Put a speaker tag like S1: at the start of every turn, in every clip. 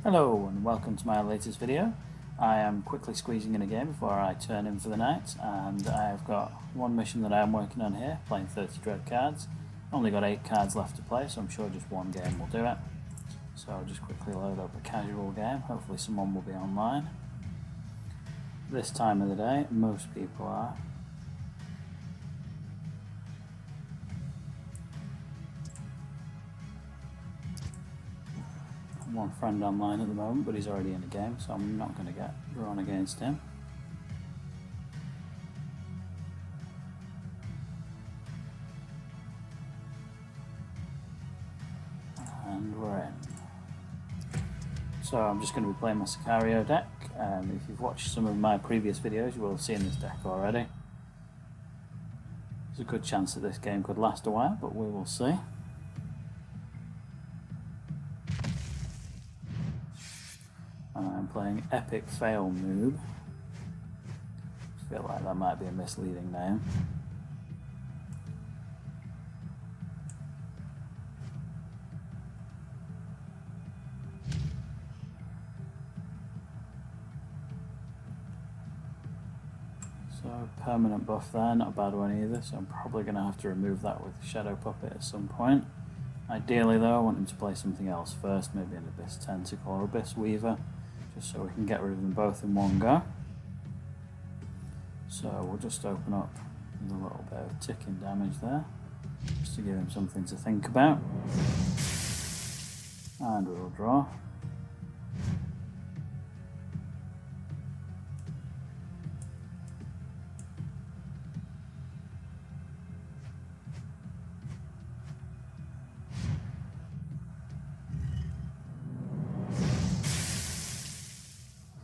S1: Hello and welcome to my latest video. I am quickly squeezing in a game before I turn in for the night, and I've got one mission that I am working on here, playing 30 dread cards. Only got 8 cards left to play, so I'm sure just one game will do it. So I'll just quickly load up a casual game, hopefully someone will be online. This time of the day, most people are. One friend online at the moment, but he's already in a game, so I'm not going to get drawn against him. And we're in. So I'm just going to be playing my Sicario deck. If you've watched some of my previous videos, you will have seen this deck already. There's a good chance that this game could last a while, but we will see. I'm playing Epic Fail Noob. I feel like that might be a misleading name. So permanent buff there, not a bad one either, so I'm probably going to have to remove that with Shadow Puppet at some point. Ideally though, I want him to play something else first, maybe an Abyss Tentacle or Abyss Weaver, just so we can get rid of them both in one go. So we'll just open up with a little bit of ticking damage there, just to give him something to think about. And we'll draw.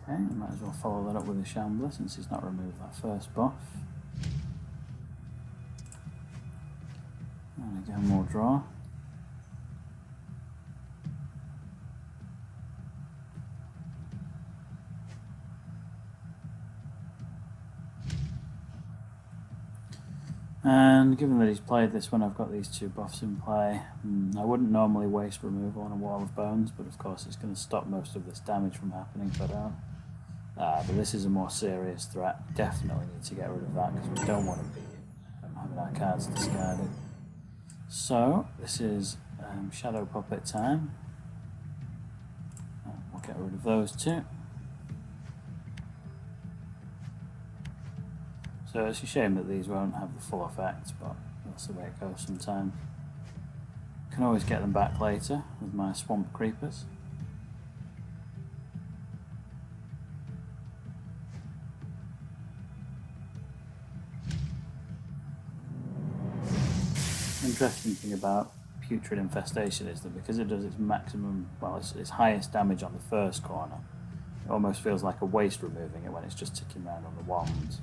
S1: Okay, might as well follow that up with a Shambler since he's not removed that first buff. And again, more draw. And given that he's played this when I've got these two buffs in play, I wouldn't normally waste removal on a Wall of Bones, but of course it's going to stop most of this damage from happening if I don't. But this is a more serious threat. Definitely need to get rid of that because we don't want to be having our cards discarded. So this is Shadow Puppet time. We'll get rid of those two. So it's a shame that these won't have the full effect, but that's the way it goes sometimes. Can always get them back later with my Swamp Creepers. The interesting thing about Putrid Infestation is that because it does its maximum, well, its highest damage on the first corner, it almost feels like a waste removing it when it's just ticking around on the wands.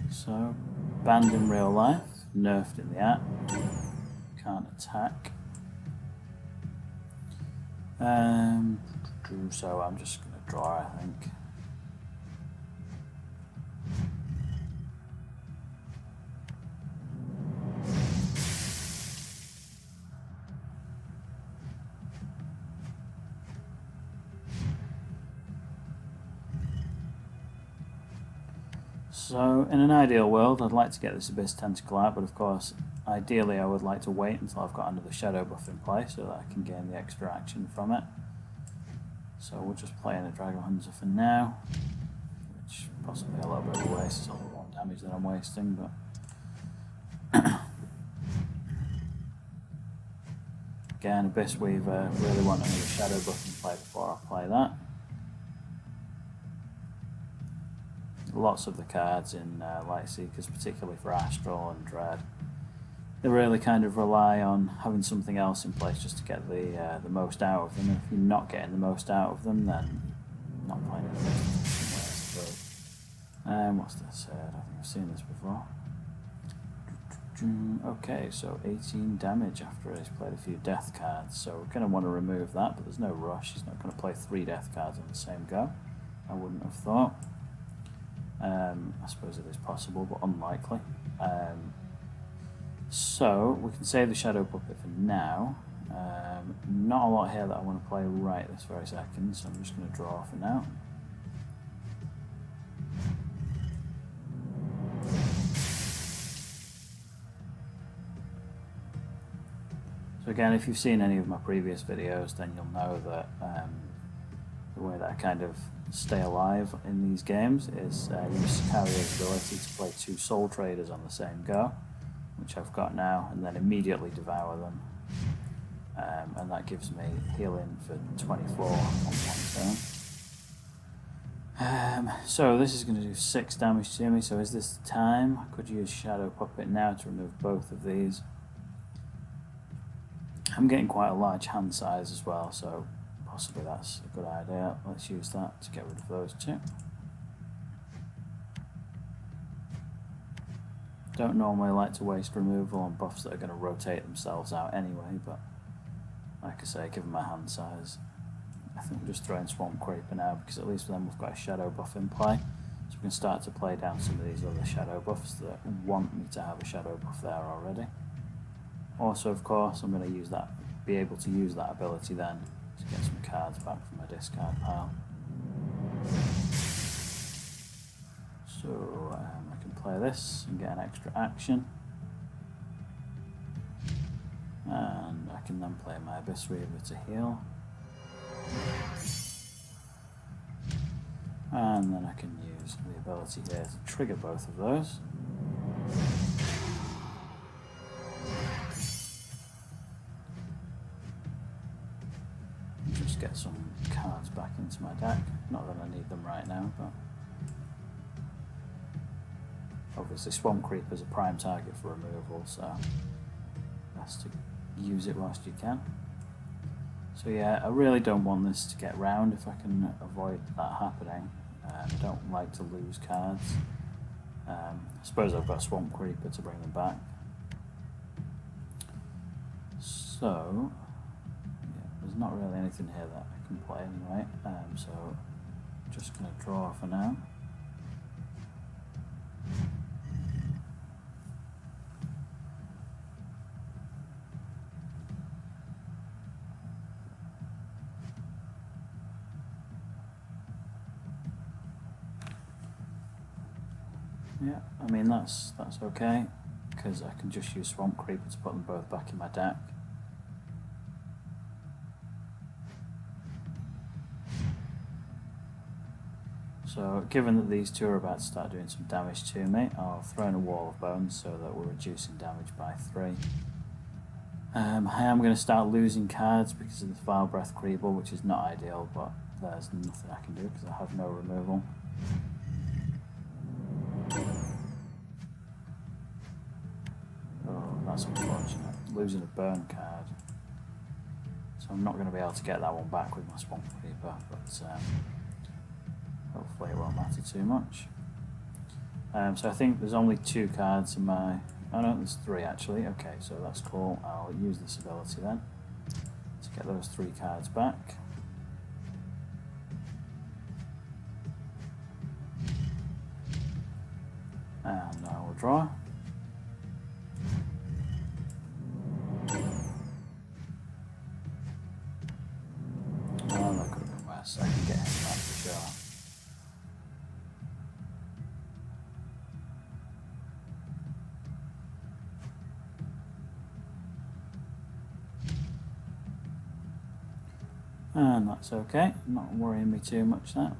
S1: So, banned in real life, nerfed in the app, can't attack. So I'm just going to draw, I think. So, in an ideal world, I'd like to get this Abyss Tentacle out, but of course, ideally I would like to wait until I've got another Shadow buff in play so that I can gain the extra action from it. So we'll just play in a Dragon Hunter for now, which is possibly a little bit of a waste, it's only 1 damage that I'm wasting, but... Again, Abyss Weaver, really want another Shadow buff in play before I play that. Lots of the cards in Lightseekers, particularly for Astral and Dread, they really kind of rely on having something else in place just to get the most out of them. If you're not getting the most out of them, then not playing it. What's this? I think I've seen this before. Okay, so 18 damage after he's played a few death cards, so we're going to want to remove that, but there's no rush. He's not going to play 3 death cards on the same go. I wouldn't have thought. I suppose it is possible, but unlikely. So we can save the Shadow Puppet for now. Not a lot here that I want to play right this very second, so I'm just going to draw for now. So again, if you've seen any of my previous videos, then you'll know that the way that I kind of stay alive in these games is use Sicario's ability to play 2 Soul Traders on the same go, which I've got now, and then immediately devour them. And that gives me healing for 24 on one turn. So this is going to do 6 damage to me, so is this the time? I could use Shadow Puppet now to remove both of these. I'm getting quite a large hand size as well, so possibly that's a good idea. Let's use that to get rid of those 2. Don't normally like to waste removal on buffs that are going to rotate themselves out anyway, but like I say, given my hand size, I think we're just throwing Swamp Creeper now, because at least then we've got a shadow buff in play, so we can start to play down some of these other shadow buffs that want me to have a shadow buff there already. Also, of course, I'm going to be able to use that ability then to get some cards back from my discard pile. So I can play this and get an extra action, and I can then play my Abyss Weaver to heal, and then I can use the ability here to trigger both of those. Just get some cards back into my deck. Not that I need them right now, but obviously Swamp Creeper is a prime target for removal, so best to use it whilst you can. So yeah, I really don't want this to get round if I can avoid that happening. I don't like to lose cards. I suppose I've got Swamp Creeper to bring them back. So yeah, there's not really anything here that I can play anyway, so just going to draw for now. Yeah, I mean that's okay, because I can just use Swamp Creeper to put them both back in my deck. So given that these 2 are about to start doing some damage to me, I'll throw in a Wall of Bones so that we're reducing damage by 3. I am going to start losing cards because of the Vile Breath Creeble, which is not ideal, but there's nothing I can do because I have no removal. Oh, that's unfortunate. Losing a burn card. So I'm not going to be able to get that one back with my Swamp Creeper, but hopefully it won't matter too much. So I think there's only 2 cards in my... Oh no, there's 3 actually. Okay, so that's cool. I'll use this ability then to get those 3 cards back. And I will draw. Oh, that could have been worse. I can get him back for sure. And that's okay, not worrying me too much that.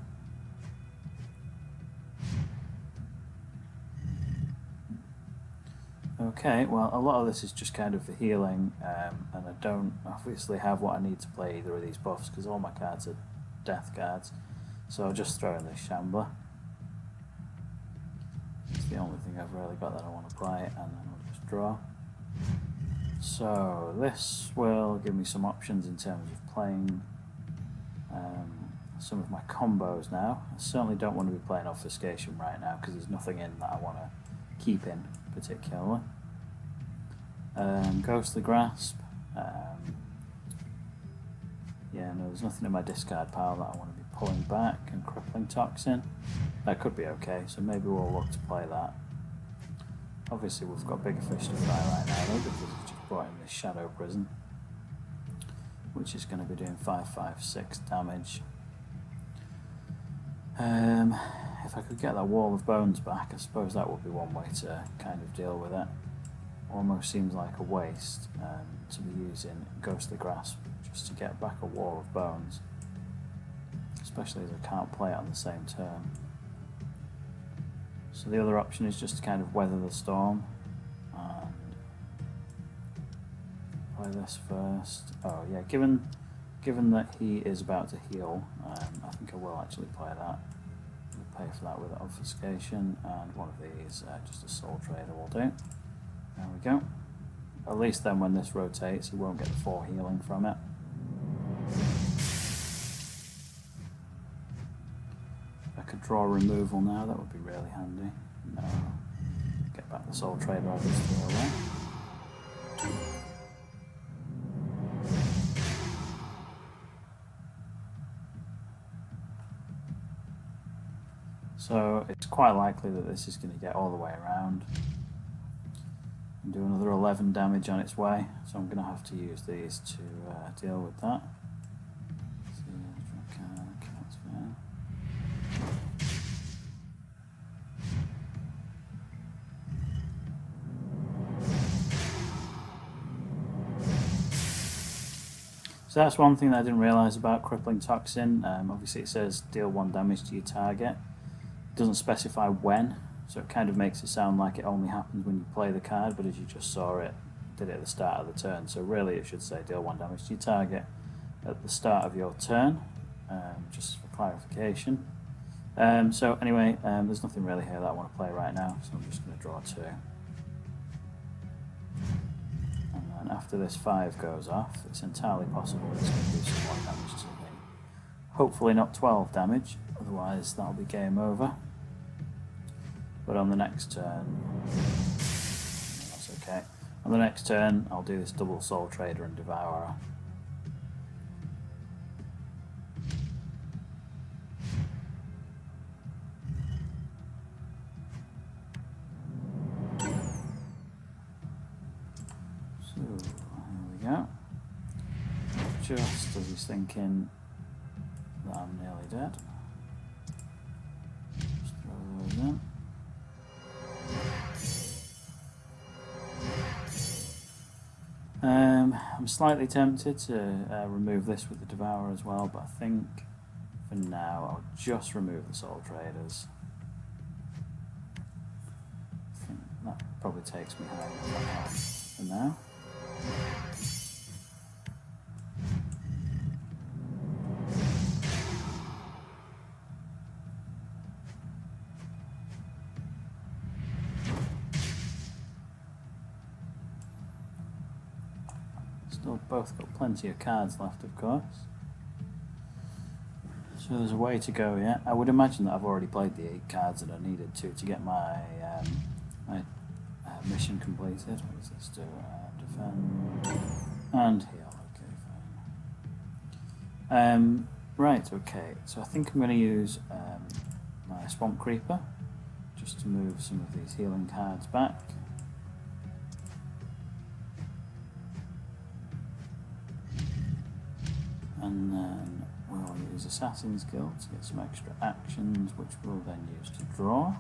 S1: Okay, well a lot of this is just kind of for healing, and I don't obviously have what I need to play either of these buffs because all my cards are death cards, so I'll just throw in this Shambler. It's the only thing I've really got that I want to play, and then I'll just draw. So this will give me some options in terms of playing some of my combos now. I certainly don't want to be playing Obfuscation right now because there's nothing in that I want to keep in particularly. Ghostly Grasp. Yeah, no, there's nothing in my discard pile that I want to be pulling back, and Crippling Toxin. That could be okay, so maybe we'll look to play that. Obviously we've got bigger fish to fry right now though, because of brought in this Shadow Prison, which is going to be doing 556 damage. If I could get that Wall of Bones back, I suppose that would be one way to kind of deal with it. Almost seems like a waste to be using Ghostly Grasp just to get back a Wall of Bones, especially as I can't play it on the same turn. So the other option is just to kind of weather the storm and play this first. Oh yeah, given that he is about to heal, I think I will actually play that. We'll pay for that with Obfuscation, and one of these, just a Soul Trader will do. There we go. At least then when this rotates, he won't get the 4 healing from it. If I could draw removal now, that would be really handy. No. Get back the Soul Trader, obviously, away. So it's quite likely that this is going to get all the way around and do another 11 damage on its way, so I'm going to have to use these to deal with that. So that's one thing that I didn't realise about Crippling Toxin. Obviously it says deal 1 damage to your target. It doesn't specify when, so it kind of makes it sound like it only happens when you play the card, but as you just saw, it did it at the start of the turn. So really it should say deal 1 damage to your target at the start of your turn, just for clarification. So anyway, there's nothing really here that I want to play right now, so I'm just going to draw 2. And after this 5 goes off, it's entirely possible it's going to do some more damage to me. Hopefully not 12 damage, otherwise that'll be game over. But on the next turn, that's okay. On the next turn, I'll do this double Soul Trader and Devourer. So, here we go. Just as he's thinking that I'm nearly dead. Just throw those in. I'm slightly tempted to remove this with the Devourer as well, but I think for now I'll just remove the Soul Traders. I think that probably takes me high for now. Still both got plenty of cards left, of course. So there's a way to go yet. I would imagine that I've already played the 8 cards that I needed to get my mission completed. What does this do? Defend and heal. Okay, fine. Right, okay. So I think I'm going to use my Swamp Creeper just to move some of these healing cards back. And then we'll use Assassin's Guild to get some extra actions, which we'll then use to draw.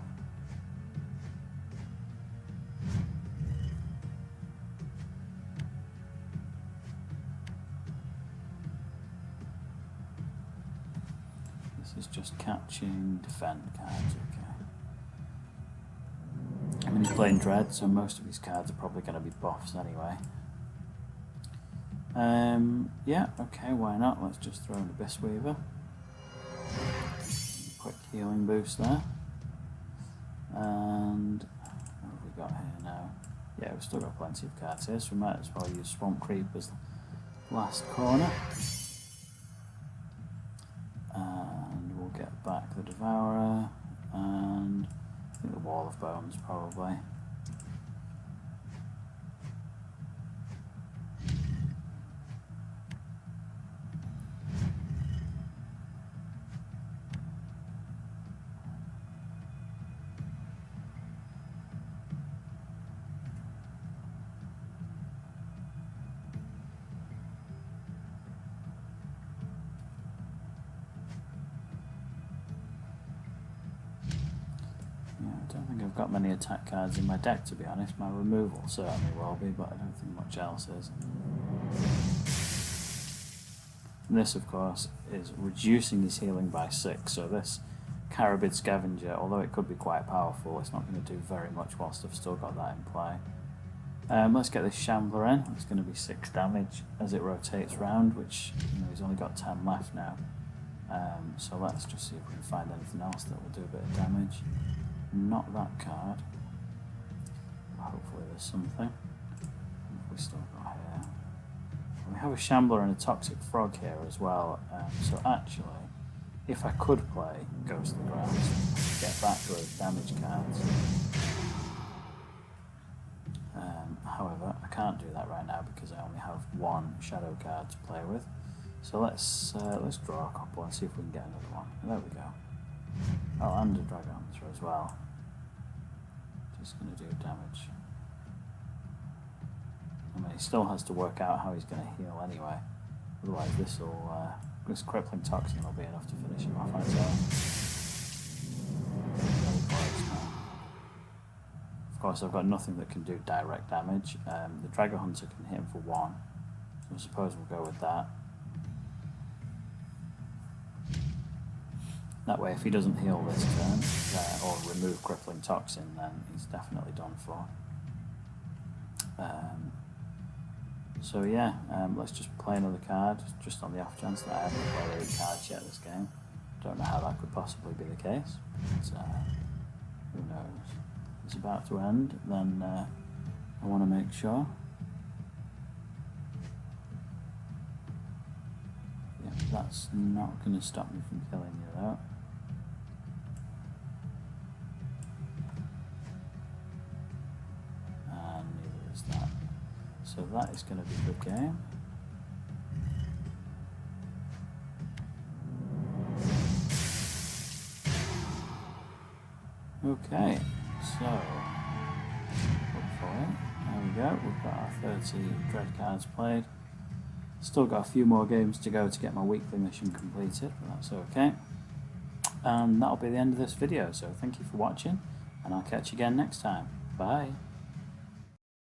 S1: This is just catching defend cards, okay. I mean, he's playing Dread, so most of his cards are probably going to be buffs anyway. Yeah, okay, why not? Let's just throw an Abyss Weaver. Quick healing boost there. And what have we got here now? Yeah, we've still got plenty of cards here, so we might as well use Swamp Creep as the last corner. And we'll get back the Devourer, and I think the Wall of Bones probably. got many attack cards in my deck, to be honest. My removal certainly will be, but I don't think much else is. And this, of course, is reducing his healing by 6, so this Carabid Scavenger, although it could be quite powerful, it's not going to do very much whilst I've still got that in play. Let's get this Shambler in. It's going to be 6 damage as it rotates round, which, you know, he's only got 10 left now. So let's just see if we can find anything else that will do a bit of damage. Not that card. Hopefully there's something. What have we still got here? We have a Shambler and a Toxic Frog here as well. So actually, if I could play Ghostly Grounds, get back to those damage cards. However, I can't do that right now because I only have 1 shadow card to play with. So let's draw a couple and see if we can get another one. There we go. Oh, and a Dragon Hunter as well. Just going to do damage. I mean, he still has to work out how he's going to heal anyway. Otherwise, this Crippling Toxin will be enough to finish him off on its own. Of course, I've got nothing that can do direct damage. The Dragon Hunter can hit him for 1, so I suppose we'll go with that. That way, if he doesn't heal this turn, or remove Crippling Toxin, then he's definitely done for. So yeah, let's just play another card, just on the off chance that I haven't played 8 cards yet this game. Don't know how that could possibly be the case, but who knows. It's about to end, then I want to make sure. Yeah, that's not going to stop me from killing you though. And neither is that. So that is going to be a good game. Okay. So, hopefully, there we go, we've got our 30 dread cards played. Still got a few more games to go to get my weekly mission completed, but that's okay. And that'll be the end of this video, so thank you for watching, and I'll catch you again next time. Bye!